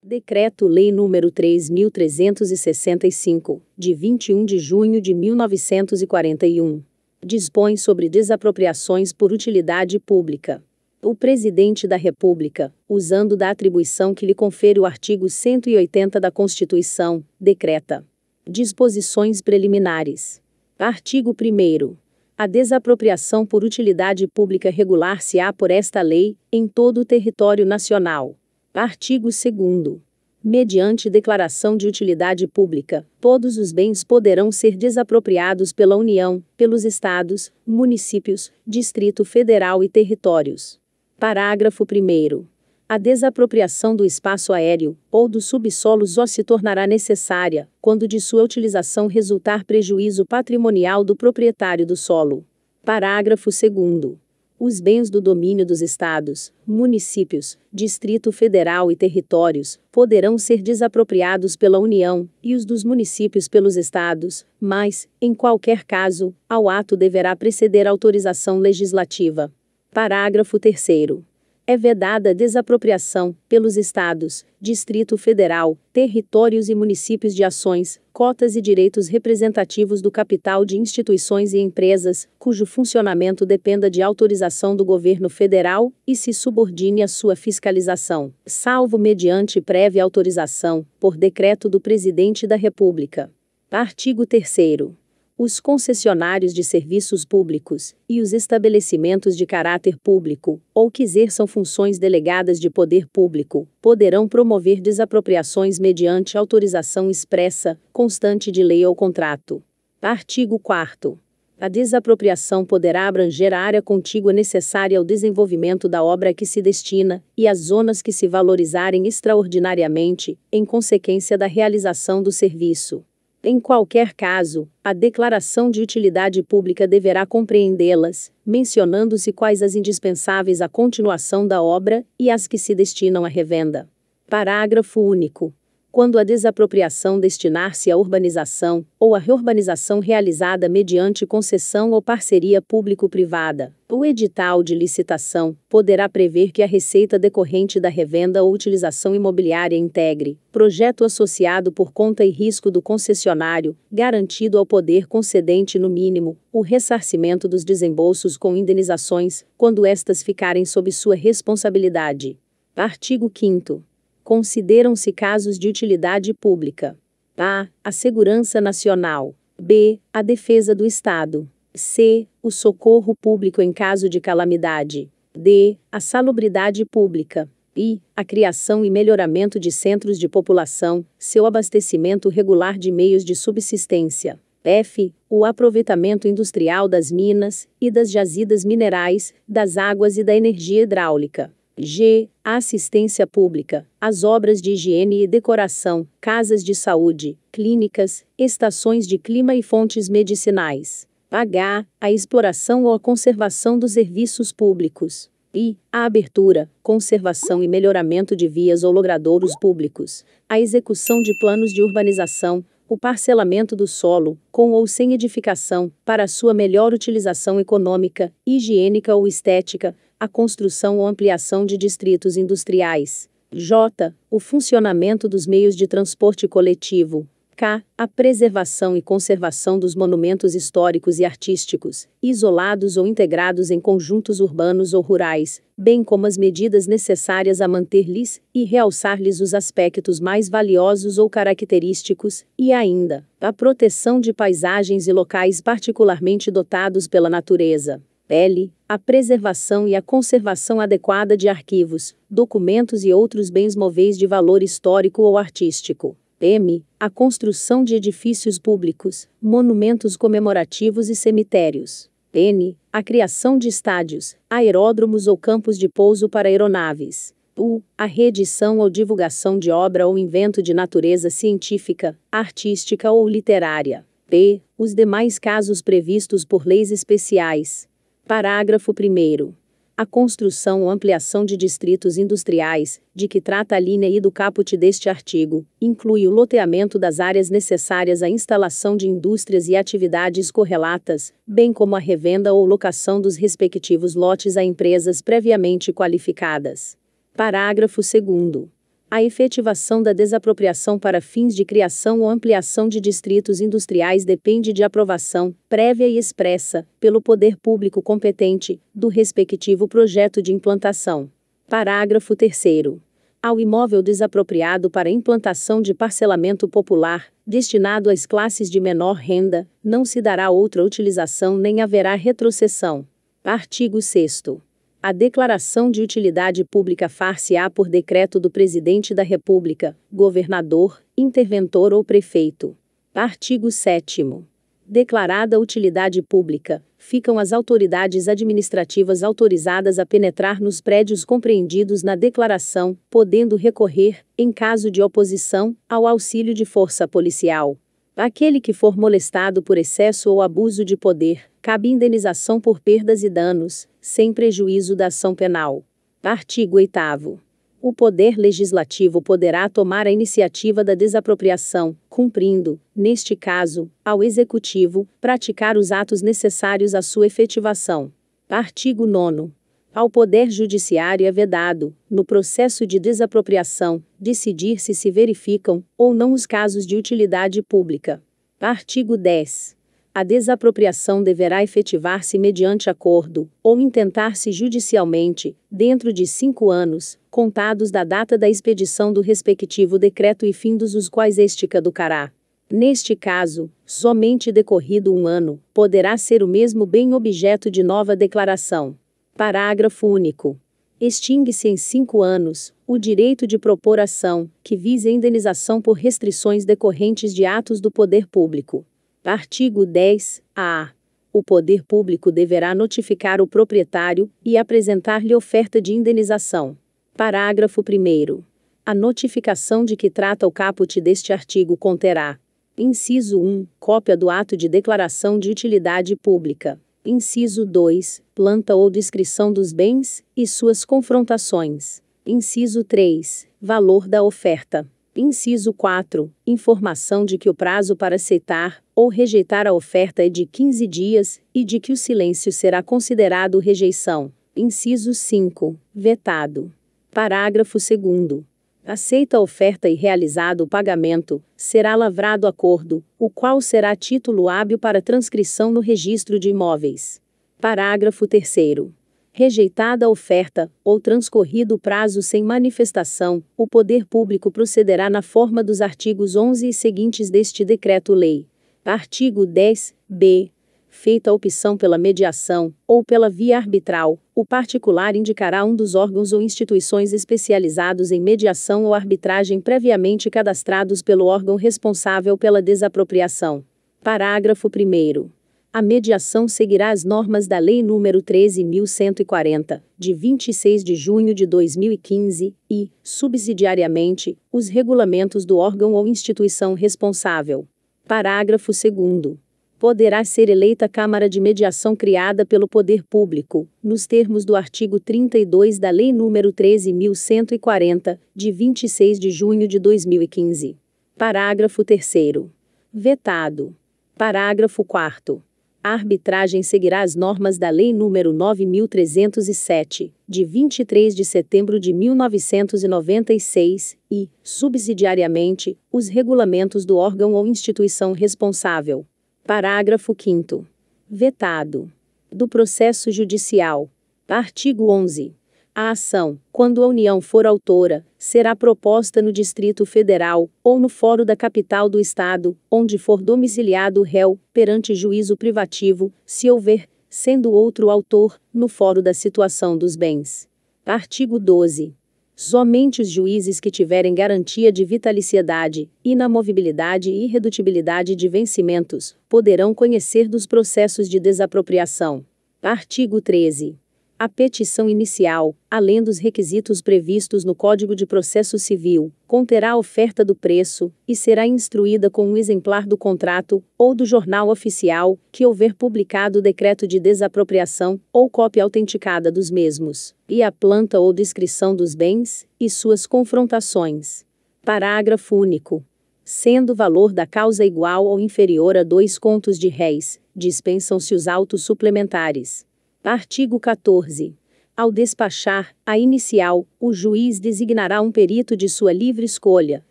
Decreto-Lei nº 3.365, de 21 de junho de 1941. Dispõe sobre desapropriações por utilidade pública. O Presidente da República, usando da atribuição que lhe confere o artigo 180 da Constituição, decreta: disposições preliminares. Artigo 1º. A desapropriação por utilidade pública regular-se-á por esta lei, em todo o território nacional. Artigo 2º. Mediante declaração de utilidade pública, todos os bens poderão ser desapropriados pela União, pelos Estados, municípios, Distrito Federal e territórios. Parágrafo 1º. A desapropriação do espaço aéreo, ou do subsolo só se tornará necessária, quando de sua utilização resultar prejuízo patrimonial do proprietário do solo. Parágrafo 2º. Os bens do domínio dos Estados, municípios, Distrito Federal e territórios, poderão ser desapropriados pela União, e os dos municípios pelos Estados, mas, em qualquer caso, ao ato deverá preceder autorização legislativa. Parágrafo 3º. É vedada a desapropriação, pelos Estados, Distrito Federal, territórios e municípios de ações, cotas e direitos representativos do capital de instituições e empresas, cujo funcionamento dependa de autorização do governo federal, e se subordine à sua fiscalização, salvo mediante prévia autorização, por decreto do Presidente da República. Artigo 3º. Os concessionários de serviços públicos, e os estabelecimentos de caráter público, ou que exerçam funções delegadas de poder público, poderão promover desapropriações mediante autorização expressa, constante de lei ou contrato. Artigo 4º. A desapropriação poderá abranger a área contígua necessária ao desenvolvimento da obra a que se destina, e as zonas que se valorizarem extraordinariamente, em consequência da realização do serviço. Em qualquer caso, a declaração de utilidade pública deverá compreendê-las, mencionando-se quais as indispensáveis à continuação da obra, e as que se destinam à revenda. Parágrafo único. Quando a desapropriação destinar-se à urbanização, ou à reurbanização realizada mediante concessão ou parceria público-privada, o edital de licitação poderá prever que a receita decorrente da revenda ou utilização imobiliária integre projeto associado por conta e risco do concessionário, garantido ao poder concedente no mínimo o ressarcimento dos desembolsos com indenizações, quando estas ficarem sob sua responsabilidade. Artigo 5º. Consideram-se casos de utilidade pública: a. A segurança nacional. b. A defesa do Estado. c. O socorro público em caso de calamidade. d. A salubridade pública. e. A criação e melhoramento de centros de população, seu abastecimento regular de meios de subsistência. f. O aproveitamento industrial das minas, e das jazidas minerais, das águas e da energia hidráulica. g. A assistência pública, as obras de higiene e decoração, casas de saúde, clínicas, estações de clima e fontes medicinais. h. A exploração ou a conservação dos serviços públicos. i. A abertura, conservação e melhoramento de vias ou logradouros públicos. A execução de planos de urbanização, o parcelamento do solo, com ou sem edificação, para sua melhor utilização econômica, higiênica ou estética, a construção ou ampliação de distritos industriais. j. O funcionamento dos meios de transporte coletivo. k. A preservação e conservação dos monumentos históricos e artísticos, isolados ou integrados em conjuntos urbanos ou rurais, bem como as medidas necessárias a manter-lhes e realçar-lhes os aspectos mais valiosos ou característicos, e ainda, a proteção de paisagens e locais particularmente dotados pela natureza. l. A preservação e a conservação adequada de arquivos, documentos e outros bens móveis de valor histórico ou artístico. m. A construção de edifícios públicos, monumentos comemorativos e cemitérios. n. A criação de estádios, aeródromos ou campos de pouso para aeronaves. u. A reedição ou divulgação de obra ou invento de natureza científica, artística ou literária. p. Os demais casos previstos por leis especiais. Parágrafo 1º. A construção ou ampliação de distritos industriais, de que trata a linha I do caput deste artigo, inclui o loteamento das áreas necessárias à instalação de indústrias e atividades correlatas, bem como a revenda ou locação dos respectivos lotes a empresas previamente qualificadas. Parágrafo 2º. A efetivação da desapropriação para fins de criação ou ampliação de distritos industriais depende de aprovação, prévia e expressa, pelo poder público competente, do respectivo projeto de implantação. Parágrafo 3º. Ao imóvel desapropriado para implantação de parcelamento popular, destinado às classes de menor renda, não se dará outra utilização nem haverá retrocessão. Artigo 6º. A declaração de utilidade pública far-se-á por decreto do Presidente da República, governador, interventor ou prefeito. Artigo 7º. Declarada a utilidade pública, ficam as autoridades administrativas autorizadas a penetrar nos prédios compreendidos na declaração, podendo recorrer, em caso de oposição, ao auxílio de força policial. Aquele que for molestado por excesso ou abuso de poder, cabe indenização por perdas e danos, sem prejuízo da ação penal. Artigo 8º. O Poder Legislativo poderá tomar a iniciativa da desapropriação, cumprindo, neste caso, ao Executivo, praticar os atos necessários à sua efetivação. Artigo 9º. Ao Poder Judiciário é vedado, no processo de desapropriação, decidir se verificam, ou não os casos de utilidade pública. Artigo 10. A desapropriação deverá efetivar-se mediante acordo, ou intentar-se judicialmente, dentro de 5 anos, contados da data da expedição do respectivo decreto e findos os quais este caducará. Neste caso, somente decorrido 1 ano, poderá ser o mesmo bem objeto de nova declaração. Parágrafo único. Extingue-se em 5 anos, o direito de propor ação, que vise a indenização por restrições decorrentes de atos do poder público. Artigo 10-A. O poder público deverá notificar o proprietário, e apresentar-lhe oferta de indenização. Parágrafo 1º. A notificação de que trata o caput deste artigo conterá: inciso 1, cópia do ato de declaração de utilidade pública. Inciso 2, planta ou descrição dos bens, e suas confrontações. Inciso 3, valor da oferta. Inciso 4, informação de que o prazo para aceitar ou rejeitar a oferta é de 15 dias, e de que o silêncio será considerado rejeição. Inciso 5, vetado. Parágrafo 2º. Aceita a oferta e realizado o pagamento, será lavrado acordo, o qual será título hábil para transcrição no registro de imóveis. Parágrafo 3º. Rejeitada a oferta, ou transcorrido o prazo sem manifestação, o poder público procederá na forma dos artigos 11 e seguintes deste decreto-lei. Artigo 10-B. Feita a opção pela mediação, ou pela via arbitral, o particular indicará um dos órgãos ou instituições especializados em mediação ou arbitragem previamente cadastrados pelo órgão responsável pela desapropriação. Parágrafo 1º. A mediação seguirá as normas da Lei nº 13.140, de 26 de junho de 2015, e, subsidiariamente, os regulamentos do órgão ou instituição responsável. Parágrafo 2º. Poderá ser eleita Câmara de Mediação criada pelo Poder Público, nos termos do artigo 32 da Lei nº 13.140, de 26 de junho de 2015. Parágrafo 3º. Vetado. Parágrafo 4º. A arbitragem seguirá as normas da Lei nº 9.307, de 23 de setembro de 1996, e, subsidiariamente, os regulamentos do órgão ou instituição responsável. Parágrafo 5º. Vetado. Do processo judicial. Artigo 11. A ação, quando a União for autora, será proposta no Distrito Federal, ou no fórum da capital do Estado, onde for domiciliado o réu, perante juízo privativo, se houver, sendo outro autor, no fórum da situação dos bens. Artigo 12. Somente os juízes que tiverem garantia de vitaliciedade, inamovibilidade e irredutibilidade de vencimentos, poderão conhecer dos processos de desapropriação. Artigo 13. A petição inicial, além dos requisitos previstos no Código de Processo Civil, conterá a oferta do preço, e será instruída com um exemplar do contrato, ou do jornal oficial, que houver publicado o decreto de desapropriação, ou cópia autenticada dos mesmos, e a planta ou descrição dos bens, e suas confrontações. Parágrafo único. Sendo o valor da causa igual ou inferior a 2 contos de réis, dispensam-se os autos suplementares. Artigo 14. Ao despachar a inicial, o juiz designará um perito de sua livre escolha,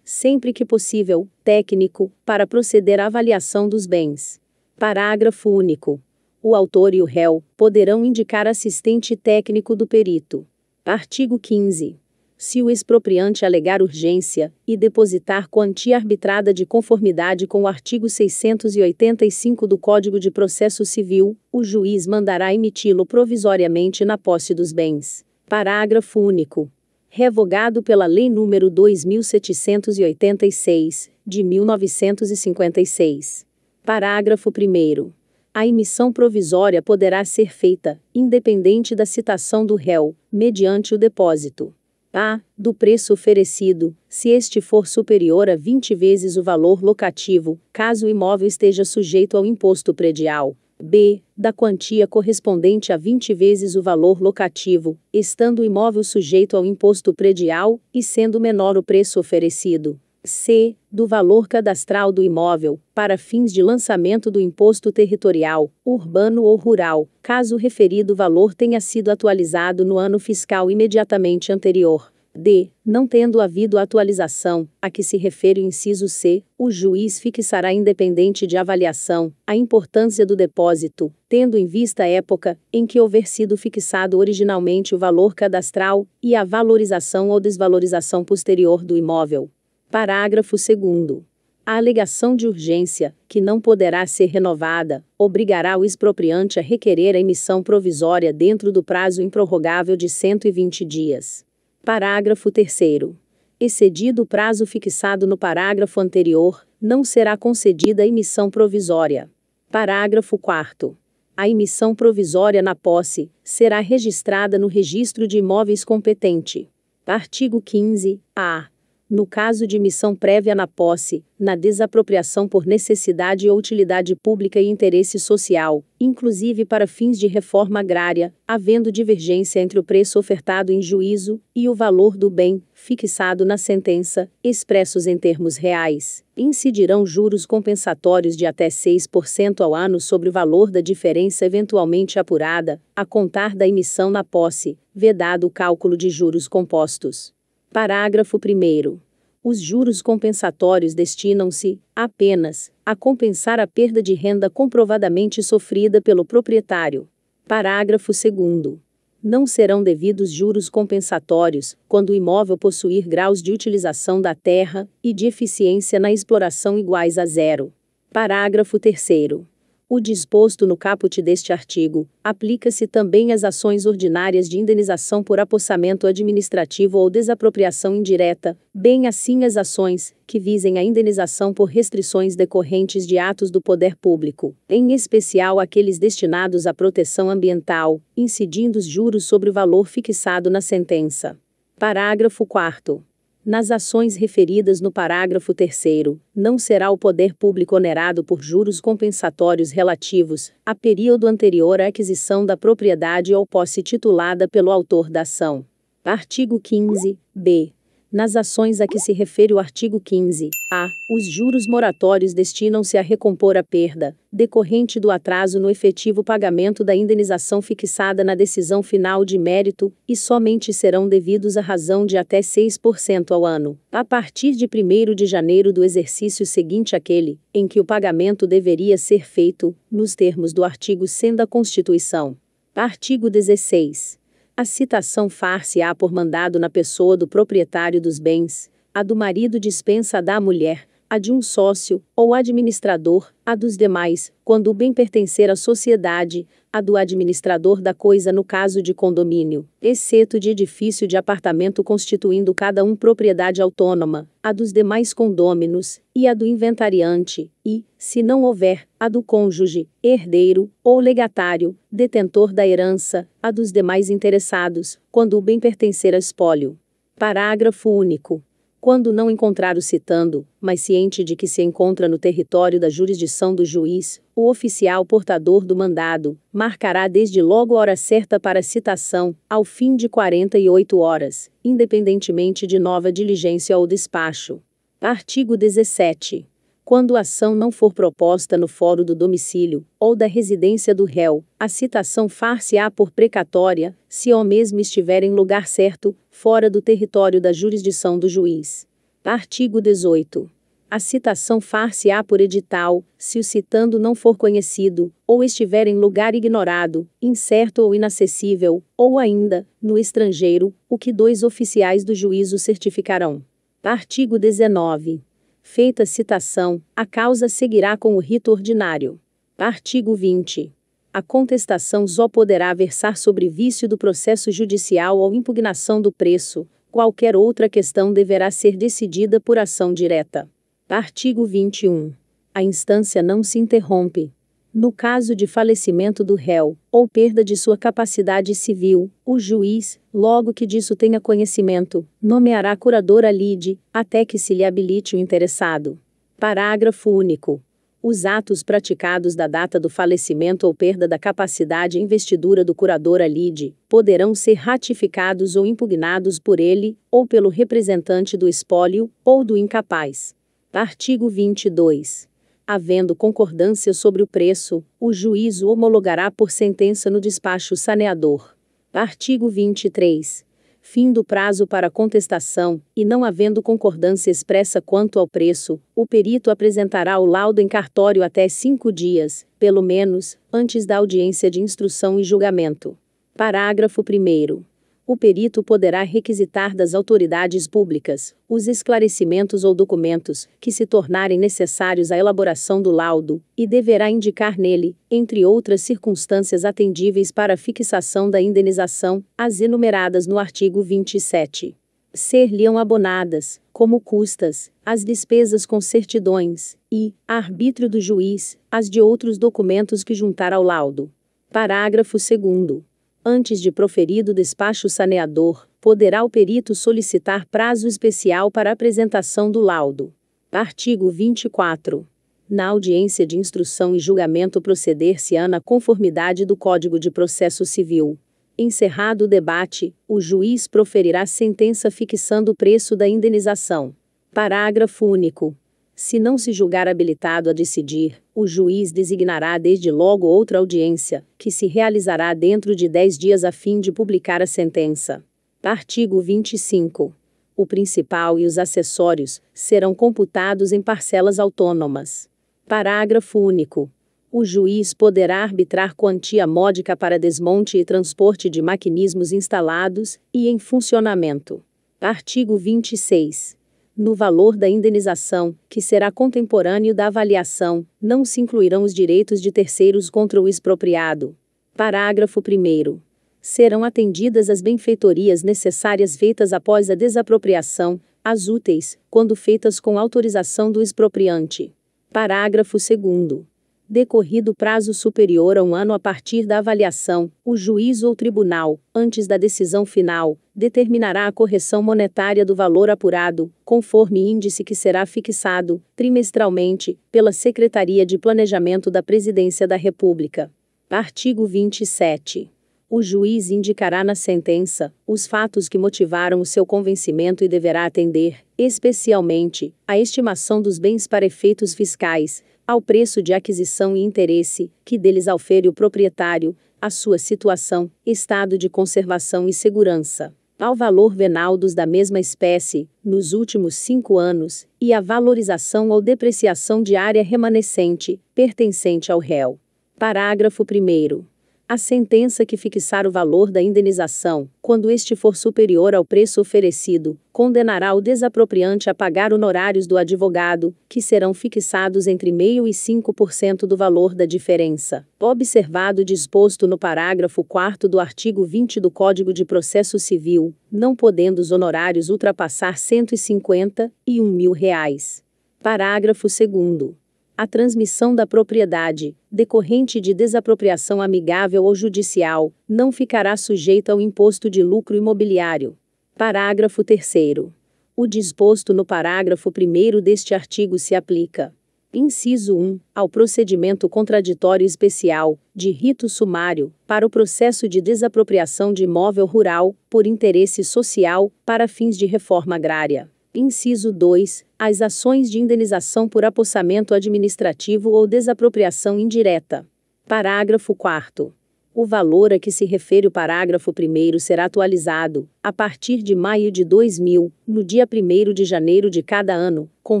sempre que possível, técnico, para proceder à avaliação dos bens. Parágrafo único. O autor e o réu poderão indicar assistente técnico do perito. Artigo 15. Se o expropriante alegar urgência e depositar quantia arbitrada de conformidade com o artigo 685 do Código de Processo Civil, o juiz mandará emiti-lo provisoriamente na posse dos bens. Parágrafo único. Revogado pela Lei nº 2786, de 1956. Parágrafo 1º. A emissão provisória poderá ser feita, independente da citação do réu, mediante o depósito a. do preço oferecido, se este for superior a 20 vezes o valor locativo, caso o imóvel esteja sujeito ao imposto predial. B. da quantia correspondente a 20 vezes o valor locativo, estando o imóvel sujeito ao imposto predial, e sendo menor o preço oferecido. C. do valor cadastral do imóvel, para fins de lançamento do imposto territorial, urbano ou rural, caso o referido valor tenha sido atualizado no ano fiscal imediatamente anterior. D. não tendo havido atualização, a que se refere o inciso C, o juiz fixará independente de avaliação, a importância do depósito, tendo em vista a época em que houver sido fixado originalmente o valor cadastral, e a valorização ou desvalorização posterior do imóvel. Parágrafo 2º. A alegação de urgência, que não poderá ser renovada, obrigará o expropriante a requerer a emissão provisória dentro do prazo improrrogável de 120 dias. Parágrafo 3º. Excedido o prazo fixado no parágrafo anterior, não será concedida a emissão provisória. Parágrafo 4º. A emissão provisória na posse será registrada no registro de imóveis competente. Artigo 15-A. No caso de emissão prévia na posse, na desapropriação por necessidade ou utilidade pública e interesse social, inclusive para fins de reforma agrária, havendo divergência entre o preço ofertado em juízo e o valor do bem, fixado na sentença, expressos em termos reais, incidirão juros compensatórios de até 6% ao ano sobre o valor da diferença eventualmente apurada, a contar da emissão na posse, vedado o cálculo de juros compostos. Parágrafo 1º. Os juros compensatórios destinam-se, apenas, a compensar a perda de renda comprovadamente sofrida pelo proprietário. Parágrafo 2º. Não serão devidos juros compensatórios, quando o imóvel possuir graus de utilização da terra e de eficiência na exploração iguais a zero. Parágrafo 3º. O disposto no caput deste artigo aplica-se também às ações ordinárias de indenização por apossamento administrativo ou desapropriação indireta, bem assim as ações que visem a indenização por restrições decorrentes de atos do poder público, em especial aqueles destinados à proteção ambiental, incidindo os juros sobre o valor fixado na sentença. Parágrafo 4º. Nas ações referidas no parágrafo 3º, não será o poder público onerado por juros compensatórios relativos a período anterior à aquisição da propriedade ou posse titulada pelo autor da ação. Artigo 15-B. Nas ações a que se refere o artigo 15-A, os juros moratórios destinam-se a recompor a perda decorrente do atraso no efetivo pagamento da indenização fixada na decisão final de mérito, e somente serão devidos à razão de até 6% ao ano, a partir de 1º de janeiro do exercício seguinte àquele em que o pagamento deveria ser feito, nos termos do artigo 100 da Constituição. Artigo 16. A citação far-se-á por mandado na pessoa do proprietário dos bens, a do marido dispensa a da mulher, a de um sócio, ou administrador, a dos demais, quando o bem pertencer à sociedade, a do administrador da coisa no caso de condomínio, exceto de edifício de apartamento constituindo cada um propriedade autônoma, a dos demais condôminos, e a do inventariante, e, se não houver, a do cônjuge, herdeiro, ou legatário, detentor da herança, a dos demais interessados, quando o bem pertencer a espólio. Parágrafo único. Quando não encontrar o citando, mas ciente de que se encontra no território da jurisdição do juiz, o oficial portador do mandado marcará desde logo a hora certa para a citação, ao fim de 48 horas, independentemente de nova diligência ou despacho. Artigo 17. Quando a ação não for proposta no fórum do domicílio, ou da residência do réu, a citação far-se-á por precatória, se o mesmo estiver em lugar certo, fora do território da jurisdição do juiz. Artigo 18. A citação far-se-á por edital, se o citando não for conhecido, ou estiver em lugar ignorado, incerto ou inacessível, ou ainda, no estrangeiro, o que 2 oficiais do juízo certificarão. Artigo 19. Feita a citação, a causa seguirá com o rito ordinário. Artigo 20. A contestação só poderá versar sobre vício do processo judicial ou impugnação do preço. Qualquer outra questão deverá ser decidida por ação direta. Artigo 21. A instância não se interrompe. No caso de falecimento do réu, ou perda de sua capacidade civil, o juiz, logo que disso tenha conhecimento, nomeará curadora lide, até que se lhe habilite o interessado. Parágrafo único. Os atos praticados da data do falecimento ou perda da capacidade e investidura do curador lide, poderão ser ratificados ou impugnados por ele, ou pelo representante do espólio, ou do incapaz. Artigo 22. Havendo concordância sobre o preço, o juiz o homologará por sentença no despacho saneador. Artigo 23. Fim do prazo para contestação, e não havendo concordância expressa quanto ao preço, o perito apresentará o laudo em cartório até 5 dias, pelo menos, antes da audiência de instrução e julgamento. Parágrafo 1º. O perito poderá requisitar das autoridades públicas os esclarecimentos ou documentos que se tornarem necessários à elaboração do laudo, e deverá indicar nele, entre outras circunstâncias atendíveis para a fixação da indenização, as enumeradas no artigo 27. Ser-lhe-ão abonadas, como custas, as despesas com certidões, e, a arbítrio do juiz, as de outros documentos que juntar ao laudo. Parágrafo 2º. Antes de proferido o despacho saneador, poderá o perito solicitar prazo especial para apresentação do laudo. Artigo 24. Na audiência de instrução e julgamento proceder-se-á na conformidade do Código de Processo Civil. Encerrado o debate, o juiz proferirá sentença fixando o preço da indenização. Parágrafo único. Se não se julgar habilitado a decidir, o juiz designará desde logo outra audiência, que se realizará dentro de 10 dias a fim de publicar a sentença. Artigo 25. O principal e os acessórios serão computados em parcelas autônomas. Parágrafo único. O juiz poderá arbitrar quantia módica para desmonte e transporte de maquinismos instalados e em funcionamento. Artigo 26. No valor da indenização, que será contemporâneo da avaliação, não se incluirão os direitos de terceiros contra o expropriado. Parágrafo 1º. Serão atendidas as benfeitorias necessárias feitas após a desapropriação, as úteis, quando feitas com autorização do expropriante. Parágrafo 2º. Decorrido prazo superior a 1 ano a partir da avaliação, o juiz ou tribunal, antes da decisão final, determinará a correção monetária do valor apurado, conforme índice que será fixado, trimestralmente, pela Secretaria de Planejamento da Presidência da República. Artigo 27. O juiz indicará na sentença os fatos que motivaram o seu convencimento e deverá atender, especialmente, à estimação dos bens para efeitos fiscais, ao preço de aquisição e interesse, que deles aufere o proprietário, à sua situação, estado de conservação e segurança, ao valor venal dos da mesma espécie, nos últimos 5 anos, e à valorização ou depreciação de área remanescente, pertencente ao réu. Parágrafo 1º. A sentença que fixar o valor da indenização, quando este for superior ao preço oferecido, condenará o desapropriante a pagar honorários do advogado, que serão fixados entre 0,5% e 5% do valor da diferença, observado o disposto no parágrafo 4º do artigo 20 do Código de Processo Civil, não podendo os honorários ultrapassar R$ 151.000. Parágrafo 2º. A transmissão da propriedade, decorrente de desapropriação amigável ou judicial, não ficará sujeita ao imposto de lucro imobiliário. Parágrafo 3º. O disposto no parágrafo 1º deste artigo se aplica. Inciso 1. Ao procedimento contraditório especial, de rito sumário, para o processo de desapropriação de imóvel rural, por interesse social, para fins de reforma agrária. Inciso 2. As ações de indenização por apossamento administrativo ou desapropriação indireta. Parágrafo 4º. O valor a que se refere o parágrafo 1º será atualizado, a partir de maio de 2000, no dia 1º de janeiro de cada ano, com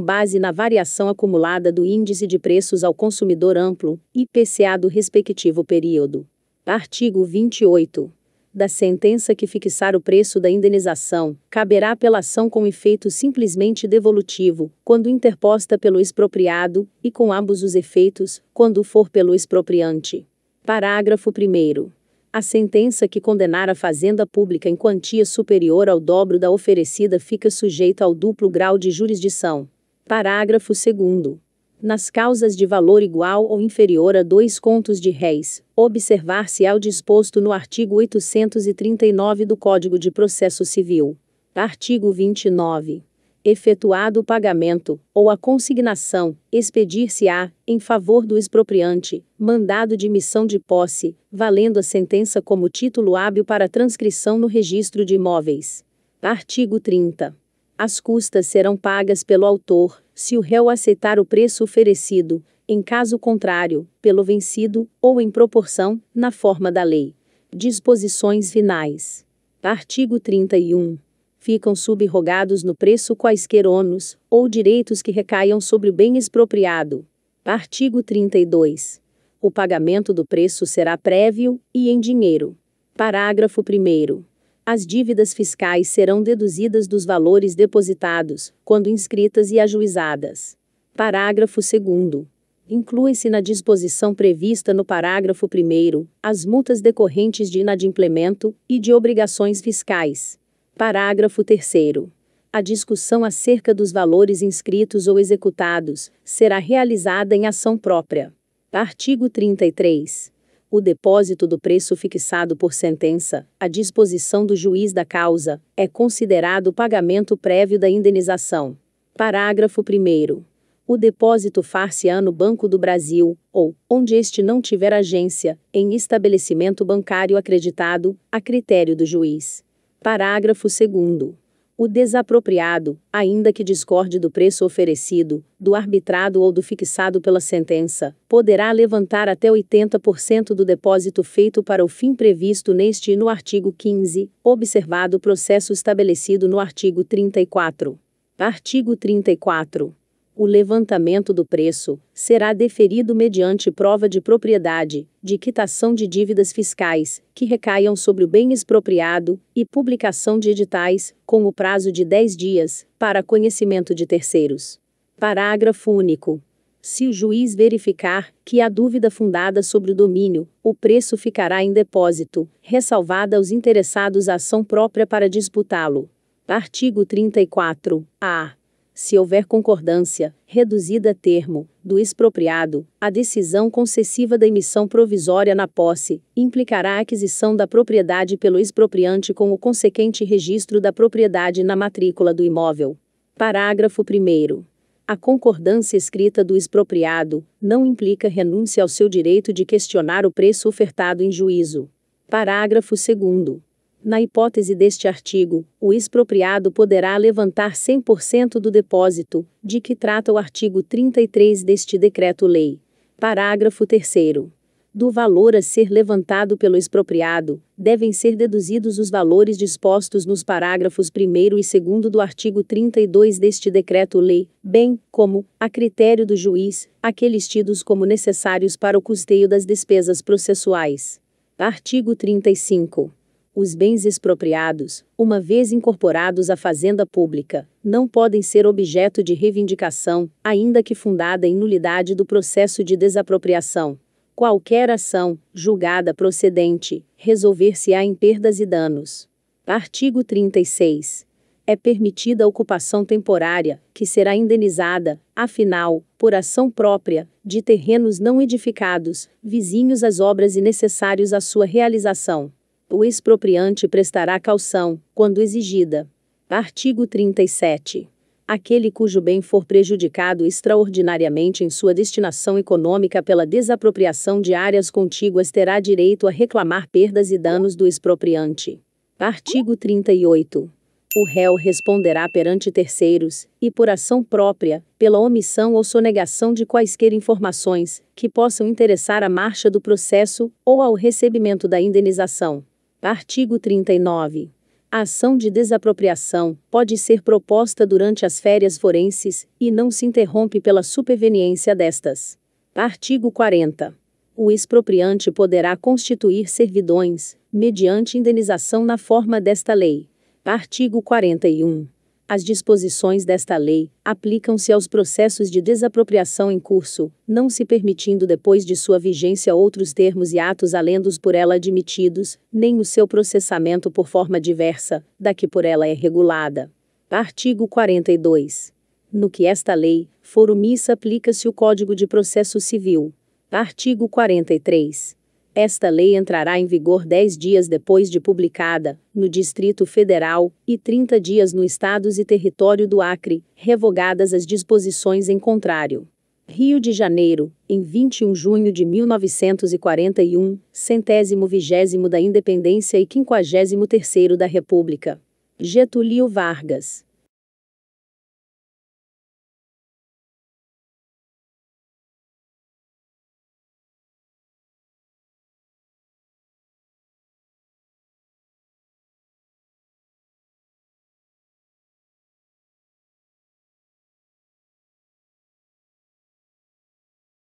base na variação acumulada do Índice de Preços ao Consumidor Amplo, IPCA do respectivo período. Artigo 28. Da sentença que fixar o preço da indenização, caberá apelação com efeito simplesmente devolutivo, quando interposta pelo expropriado, e com ambos os efeitos, quando for pelo expropriante. Parágrafo 1º. A sentença que condenar a fazenda pública em quantia superior ao dobro da oferecida fica sujeita ao duplo grau de jurisdição. Parágrafo 2º. Nas causas de valor igual ou inferior a 2 contos de réis, observar-se-á o disposto no artigo 839 do Código de Processo Civil. Artigo 29. Efetuado o pagamento, ou a consignação, expedir-se-á, em favor do expropriante, mandado de missão de posse, valendo a sentença como título hábil para transcrição no registro de imóveis. Artigo 30. As custas serão pagas pelo autor, se o réu aceitar o preço oferecido, em caso contrário, pelo vencido, ou em proporção, na forma da lei. Disposições finais. Artigo 31. Ficam subrogados no preço quaisquer ônus, ou direitos que recaiam sobre o bem expropriado. Artigo 32. O pagamento do preço será prévio, e em dinheiro. Parágrafo 1º. As dívidas fiscais serão deduzidas dos valores depositados, quando inscritas e ajuizadas. Parágrafo 2º. Inclui-se na disposição prevista no parágrafo 1º, as multas decorrentes de inadimplemento, e de obrigações fiscais. Parágrafo 3º. A discussão acerca dos valores inscritos ou executados será realizada em ação própria. Artigo 33. O depósito do preço fixado por sentença, à disposição do juiz da causa, é considerado pagamento prévio da indenização. Parágrafo 1º. O depósito far-se-á no Banco do Brasil, ou, onde este não tiver agência, em estabelecimento bancário acreditado, a critério do juiz. Parágrafo 2º. O desapropriado, ainda que discorde do preço oferecido, do arbitrado ou do fixado pela sentença, poderá levantar até 80% do depósito feito para o fim previsto neste e no artigo 15, observado o processo estabelecido no artigo 34. Artigo 34. O levantamento do preço será deferido mediante prova de propriedade, de quitação de dívidas fiscais, que recaiam sobre o bem expropriado, e publicação de editais, com o prazo de 10 dias, para conhecimento de terceiros. Parágrafo único. Se o juiz verificar que há dúvida fundada sobre o domínio, o preço ficará em depósito, ressalvada aos interessados a ação própria para disputá-lo. Artigo 34-A. Se houver concordância, reduzida a termo, do expropriado, a decisão concessiva da emissão provisória na posse implicará a aquisição da propriedade pelo expropriante com o consequente registro da propriedade na matrícula do imóvel. Parágrafo 1º. A concordância escrita do expropriado não implica renúncia ao seu direito de questionar o preço ofertado em juízo. Parágrafo 2º. Na hipótese deste artigo, o expropriado poderá levantar 100% do depósito, de que trata o artigo 33 deste Decreto-Lei. Parágrafo 3º. Do valor a ser levantado pelo expropriado, devem ser deduzidos os valores dispostos nos parágrafos 1º e 2º do artigo 32 deste Decreto-Lei, bem como, a critério do juiz, aqueles tidos como necessários para o custeio das despesas processuais. Artigo 35. Os bens expropriados, uma vez incorporados à fazenda pública, não podem ser objeto de reivindicação, ainda que fundada em nulidade do processo de desapropriação. Qualquer ação, julgada procedente, resolver-se-á em perdas e danos. Artigo 36. É permitida a ocupação temporária, que será indenizada, afinal, por ação própria, de terrenos não edificados, vizinhos às obras e necessários à sua realização. O expropriante prestará caução, quando exigida. Artigo 37. Aquele cujo bem for prejudicado extraordinariamente em sua destinação econômica pela desapropriação de áreas contíguas terá direito a reclamar perdas e danos do expropriante. Artigo 38. o réu responderá perante terceiros, e por ação própria, pela omissão ou sonegação de quaisquer informações, que possam interessar à marcha do processo, ou ao recebimento da indenização. Artigo 39. A ação de desapropriação pode ser proposta durante as férias forenses, e não se interrompe pela superveniência destas. Artigo 40. O expropriante poderá constituir servidões, mediante indenização na forma desta lei. Artigo 41. As disposições desta lei aplicam-se aos processos de desapropriação em curso, não se permitindo depois de sua vigência outros termos e atos além dos por ela admitidos, nem o seu processamento por forma diversa, da que por ela é regulada. Artigo 42. No que esta lei for omissa, aplica-se o Código de Processo Civil. Artigo 43. Esta lei entrará em vigor 10 dias depois de publicada, no Distrito Federal, e 30 dias no Estados e Território do Acre, revogadas as disposições em contrário. Rio de Janeiro, em 21 de junho de 1941, 120º da Independência e 53º da República. Getúlio Vargas.